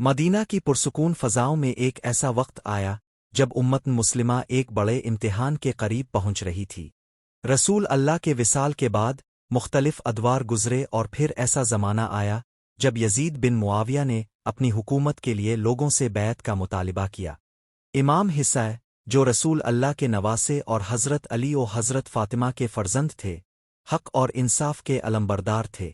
Medina की पुरसुकून फ़ज़ाओं में एक ऐसा वक्त आया जब उम्मत मुस्लिमा एक बड़े इम्तिहान के करीब पहुंच रही थी। रसूल अल्लाह के विसाल के बाद मुख्तलिफ अदवार गुज़रे और फिर ऐसा ज़माना आया जब यजीद बिन मुआविया ने अपनी हुकूमत के लिए लोगों से बैत का मुतालिबा किया। इमाम हिस्सा जो रसूल अल्लाह के नवासे और हज़रत अली और हज़रत फ़ातिमा के फ़र्जंद थे, हक़ और इंसाफ के अलमबरदार थे।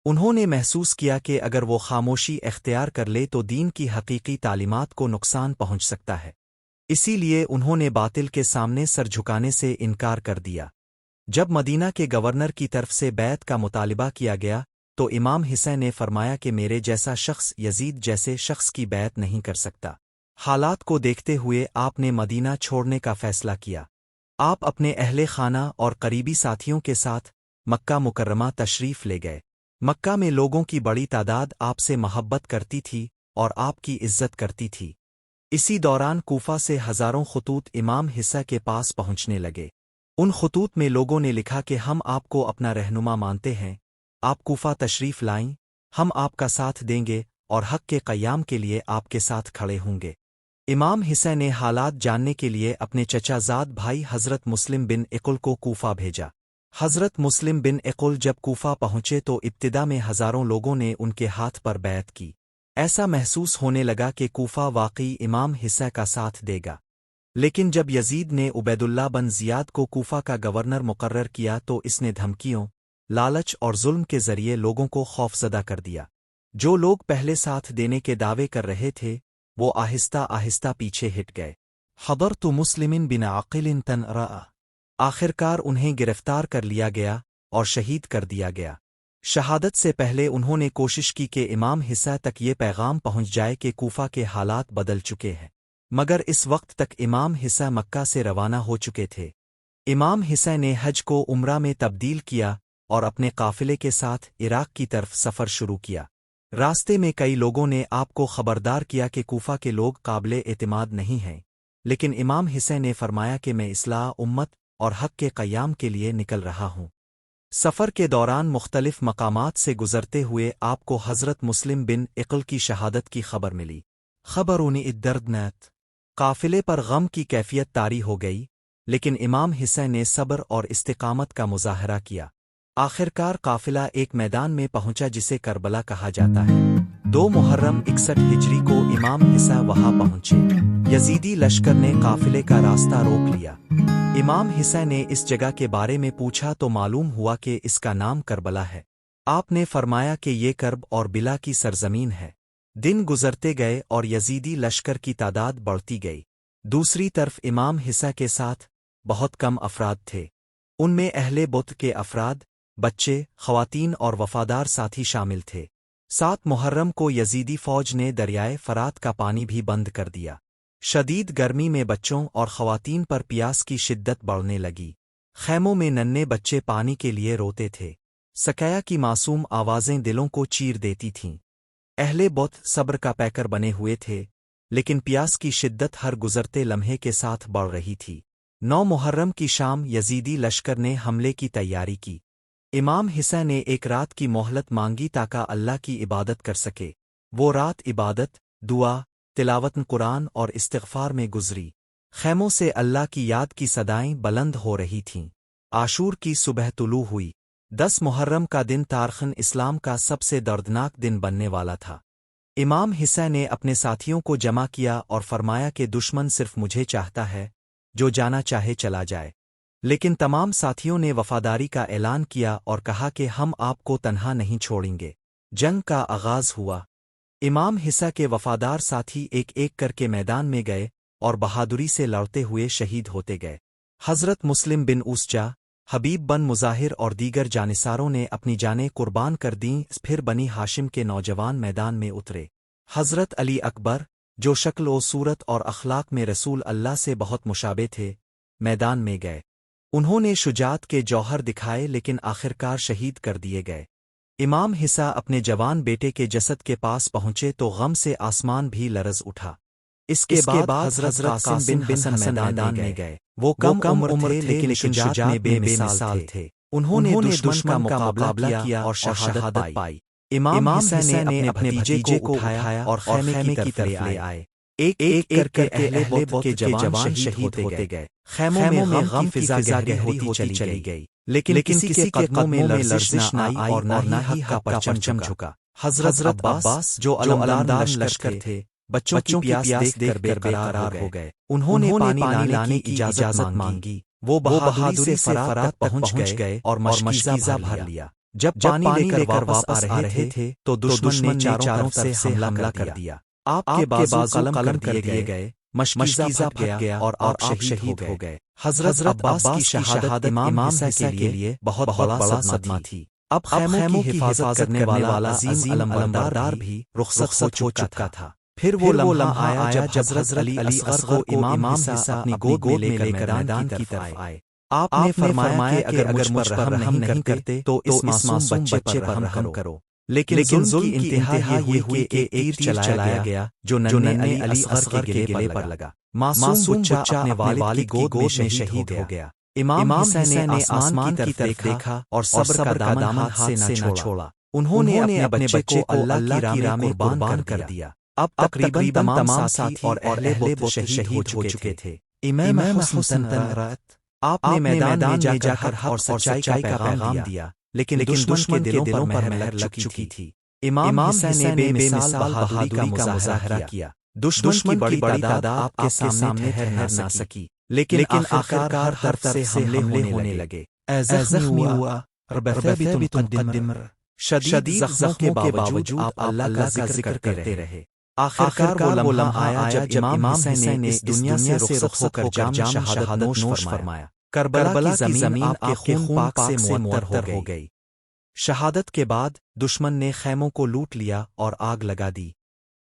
उन्होंने महसूस किया कि अगर वो खामोशी इख्तियार कर ले तो दीन की हकीकी तालीमात को नुकसान पहुंच सकता है। इसीलिए उन्होंने बातिल के सामने सर झुकाने से इनकार कर दिया। जब मदीना के गवर्नर की तरफ से बैत का मुतालिबा किया गया तो इमाम हिसैन ने फरमाया कि मेरे जैसा शख्स यजीद जैसे शख्स की बैत नहीं कर सकता। हालात को देखते हुए आपने मदीना छोड़ने का फ़ैसला किया। आप अपने अहले खाना और करीबी साथियों के साथ मक्का मुकर्रमा तशरीफ़ ले गए। मक्का में लोगों की बड़ी तादाद आपसे मोहब्बत करती थी और आपकी इज्जत करती थी। इसी दौरान कूफा से हज़ारों खतूत इमाम हिस्सा के पास पहुंचने लगे। उन खतूत में लोगों ने लिखा कि हम आपको अपना रहनुमा मानते हैं, आप कूफा तशरीफ़ लाएं, हम आपका साथ देंगे और हक़ के क़याम के लिए आपके साथ खड़े होंगे। इमाम हिसैन ने हालात जानने के लिए अपने चचाजाद भाई हज़रत मुस्लिम बिन इकुल को कूफा भेजा। हज़रत मुस्लिम बिन इकुल जब कूफा पहुंचे तो इब्तिदा में हज़ारों लोगों ने उनके हाथ पर बैत की। ऐसा महसूस होने लगा कि कूफा वाकई इमाम हिस्सा का साथ देगा। लेकिन जब यजीद ने उबैदुल्लाह बन ज़ियाद को कूफा का गवर्नर मुकर्रर किया तो इसने धमकियों, लालच और जुल्म के ज़रिए लोगों को खौफज़दा कर दिया। जो लोग पहले साथ देने के दावे कर रहे थे वो आहिस्ता आहिस्ता पीछे हट गए। हदरतु मुस्लिमिन बिन आक़िलिन तनअरा, आखिरकार उन्हें गिरफ्तार कर लिया गया और शहीद कर दिया गया। शहादत से पहले उन्होंने कोशिश की कि इमाम हिस्सा तक ये पैगाम पहुंच जाए कि कूफा के हालात बदल चुके हैं, मगर इस वक्त तक इमाम हिस्सा मक्का से रवाना हो चुके थे। इमाम हिस्सा ने हज को उम्रा में तब्दील किया और अपने काफिले के साथ इराक की तरफ सफ़र शुरू किया। रास्ते में कई लोगों ने आपको खबरदार किया कि कूफा के लोग काबिले एतमाद नहीं हैं, लेकिन इमाम हिस्सा ने फरमाया कि मैं इस्लाह उम्मत और हक़ के क़याम के लिए निकल रहा हूँ। सफ़र के दौरान मुख्तलिफ मकामात से गुज़रते हुए आपको हज़रत मुस्लिम बिन इक़ल की शहादत की खबर मिली। खबर उन्हें दर्दनाक काफिले पर गम की कैफियत तारी हो गई, लेकिन इमाम हिस्सा ने सब्र और इस्तिकामत का मुज़ाहरा किया। आखिरकार काफिला एक मैदान में पहुंचा जिसे करबला कहा जाता है। 2 मुहर्रम 61 हिजरी को इमाम हिस्सा वहां पहुंचे। यजीदी लश्कर ने काफिले का रास्ता रोक लिया। इमाम हिस्सा ने इस जगह के बारे में पूछा तो मालूम हुआ कि इसका नाम करबला है। आपने फरमाया कि ये करब और बिला की सरजमीन है। दिन गुजरते गए और यजीदी लश्कर की तादाद बढ़ती गई। दूसरी तरफ इमाम हिस्सा के साथ बहुत कम अफराद थे। उनमें अहले बुत के अफराद, बच्चे, ख़वातीन और वफ़ादार साथी शामिल थे। 7 मुहर्रम को यजीदी फ़ौज ने दरियाए फ़रात का पानी भी बंद कर दिया। शदीद गर्मी में बच्चों और ख़वातीन पर प्यास की शिद्दत बढ़ने लगी। ख़ैमों में नन्हे बच्चे पानी के लिए रोते थे। सकया की मासूम आवाज़ें दिलों को चीर देती थीं। अहले बुत सब्र का पैकर बने हुए थे, लेकिन प्यास की शिद्दत हर गुज़रते लम्हे के साथ बढ़ रही थी। 9 मुहर्रम की शाम यजीदी लश्कर ने हमले की तैयारी की। इमाम हिस्सा ने एक रात की मोहलत मांगी ताकि अल्लाह की इबादत कर सके। वो रात इबादत, दुआ, तिलावत कुरान और इस्तिग़फ़ार में गुज़री। ख़ैमों से अल्लाह की याद की सदाएं बुलंद हो रही थीं। आशूर की सुबह तुलू हुई। 10 मुहर्रम का दिन तारीख़ इस्लाम का सबसे दर्दनाक दिन बनने वाला था। इमाम हिस्सा ने अपने साथियों को जमा किया और फरमाया कि दुश्मन सिर्फ मुझे चाहता है, जो जाना चाहे चला जाए। लेकिन तमाम साथियों ने वफ़ादारी का ऐलान किया और कहा कि हम आपको तन्हा नहीं छोड़ेंगे। जंग का आगाज़ हुआ। इमाम हिस्सा के वफ़ादार साथी एक एक करके मैदान में गए और बहादुरी से लड़ते हुए शहीद होते गए। हज़रत मुस्लिम बिन उसजा, हबीब बन मुज़ाहिर और दीगर जानिसारों ने अपनी जानें कुर्बान कर दीं। फिर बनी हाशिम के नौजवान मैदान में उतरे। हज़रत अली अकबर, जो शक्ल व सूरत और अखलाक में रसूल अल्लाह से बहुत मुशाबे थे, मैदान में गए। उन्होंने शुजात के जौहर दिखाए लेकिन आखिरकार शहीद कर दिए गए। इमाम हिस्सा अपने जवान बेटे के जसद के पास पहुंचे तो गम से आसमान भी लरज़ उठा। इसके बाद हज़रत कासिम बिन हसन मैदान में गए। वो कम उम्र थे लेकिन शुजात में बेमिसाल थे। उन्होंने दुश्मन का मुकाबला किया और शहादत पाई। امام حسین نے اپنے بھتیجے کو اٹھایا اور خیمے کی طرف لے آئے۔ ایک ایک کر کے اہل بت کے جوان شہید ہوتے گئے۔ خیموں میں غم کی فضا گہری ہوتی چلی گئی، لیکن کسی کے قدموں میں لرزش نہ آئی اور نہ ہی حق کا پرچم جھکا۔ حضرت عباس جو علمدار لشکر تھے، بچوں کی پیاس دیکھ کر بے قرار ہو گئے۔ انہوں نے پانی لانے کی اجازت مانگی۔ وہ بہادری سے فرات تک پہنچ گئے اور مشکیزہ بھر لیا۔ جب پانی لے کر واپس آ رہے تھے تو دشمن نے چاروں طرف سے حملہ کر دیا۔ آپ کے بازو قلم کر دیے گئے، مشکیزہ پھٹ گیا اور آپ شہید ہو گئے۔ حضرت عباس کی شہادت امام حسین کے لیے بہت بڑا صدمہ تھی۔ اب خیموں کی حفاظت کرنے والا عظیم علمبردار بھی رخصت ہو چکا تھا۔ پھر وہ لمحہ آیا جب حضرت علی اصغر کو امام حسین اپنی گود میں لے کر میدان کی طرف آئے۔ آپ نے فرمایا کہ اگر مجھ پر رحم نہیں کرتے تو اس معصوم بچے پر رحم کرو۔ لیکن ظلم کی انتہا یہ ہوئی کہ ایک تیر چلایا گیا جو ننھے علی اصغر کے گلے پر لگا۔ معصوم بچہ اپنے والد کی گود میں شہید ہو گیا۔ امام حسین نے آسمان کی طرف دیکھا اور صبر کا دامن ہاتھ سے نہ چھوڑا۔ انہوں نے اپنے بچے کو اللہ کی راہ میں قربان کر دیا۔ اب تقریباً تمام ساتھی اور اہل بت شہید ہو چکے تھے۔ امام حسن آپ نے میدان میں جا کر حق اور سچائی کا پیغام دیا، لیکن دشمن کے دلوں پر مہر لگ چکی تھی۔ امام حسین نے بے مثال بہادری کا مظاہرہ کیا۔ دشمن کی بڑی تعداد آپ کے سامنے ٹھہر نہ سکی، لیکن آخرکار ہر طرف سے حملے ہونے لگے۔ اے زخمی ہوا شدید زخموں کے باوجود آپ اللہ کا ذکر کرتے رہے۔ آخرکار وہ لمحہ آیا جب امام حسین نے اس دنیا سے رخصت ہو کر جام شہادت نوش فرمایا۔ کربلا کی زمین آپ کے خون پاک سے معطر ہو گئی۔ شہادت کے بعد دشمن نے خیموں کو لوٹ لیا اور آگ لگا دی۔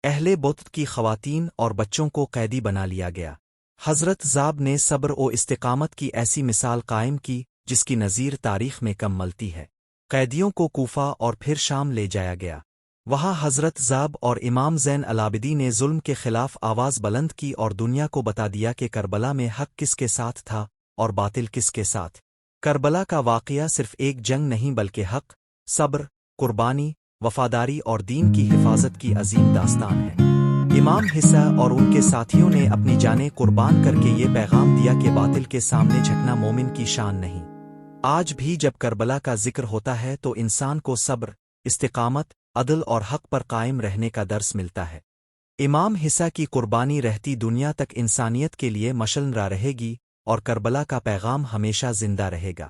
اہل بت کی خواتین اور بچوں کو قیدی بنا لیا گیا۔ حضرت ذاب نے صبر و استقامت کی ایسی مثال قائم کی جس کی نظیر تاریخ میں کم ملتی ہے۔ قیدیوں کو کوفہ اور پھر شام لے جایا گیا۔ وہاں حضرت ذاب اور امام زین العابدین نے ظلم کے خلاف آواز بلند کی اور دنیا کو بتا دیا کہ کربلا میں حق کس کے ساتھ تھا اور باطل کس کے ساتھ۔ کربلا کا واقعہ صرف ایک جنگ نہیں بلکہ حق، صبر، قربانی، وفاداری اور دین کی حفاظت کی عظیم داستان ہے۔ امام حسین اور ان کے ساتھیوں نے اپنی جانیں قربان کر کے یہ پیغام دیا کہ باطل کے سامنے جھکنا مومن کی شان نہیں۔ آج بھی جب کربلا کا ذکر ہوتا ہے تو انسان کو صبر، استقامت، عدل اور حق پر قائم رہنے کا درس ملتا ہے۔ امام حسین کی قربانی رہتی دنیا تک انسانیت کے لیے مشعل رہے گی اور کربلا کا پیغام ہمیشہ زندہ رہے گا۔